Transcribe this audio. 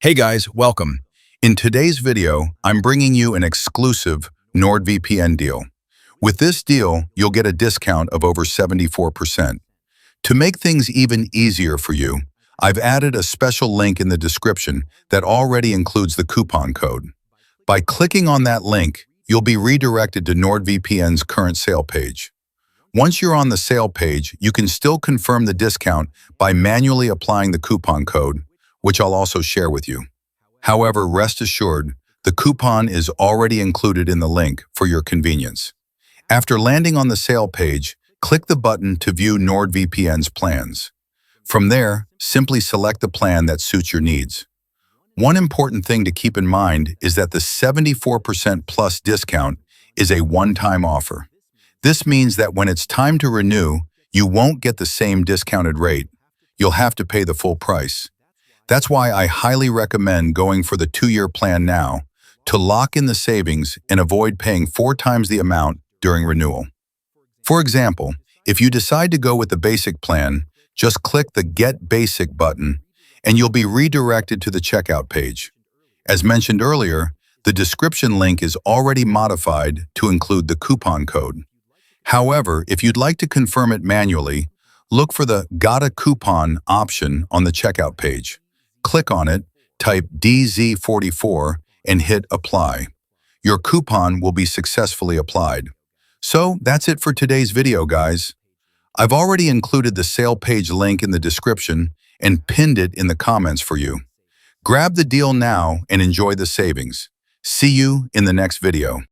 Hey guys, welcome. In today's video, I'm bringing you an exclusive NordVPN deal. With this deal, you'll get a discount of over 74%. To make things even easier for you, I've added a special link in the description that already includes the coupon code. By clicking on that link, you'll be redirected to NordVPN's current sale page. Once you're on the sale page, you can still confirm the discount by manually applying the coupon code, which I'll also share with you. However, rest assured, the coupon is already included in the link for your convenience. After landing on the sale page, click the button to view NordVPN's plans. From there, simply select the plan that suits your needs. One important thing to keep in mind is that the 74% plus discount is a one-time offer. This means that when it's time to renew, you won't get the same discounted rate. You'll have to pay the full price. That's why I highly recommend going for the 2-year plan now to lock in the savings and avoid paying 4 times the amount during renewal. For example, if you decide to go with the basic plan, just click the Get Basic button and you'll be redirected to the checkout page. As mentioned earlier, the description link is already modified to include the coupon code. However, if you'd like to confirm it manually, look for the Got a Coupon option on the checkout page. Click on it, type DZ44, and hit Apply. Your coupon will be successfully applied. So that's it for today's video, guys. I've already included the sale page link in the description and pinned it in the comments for you. Grab the deal now and enjoy the savings. See you in the next video.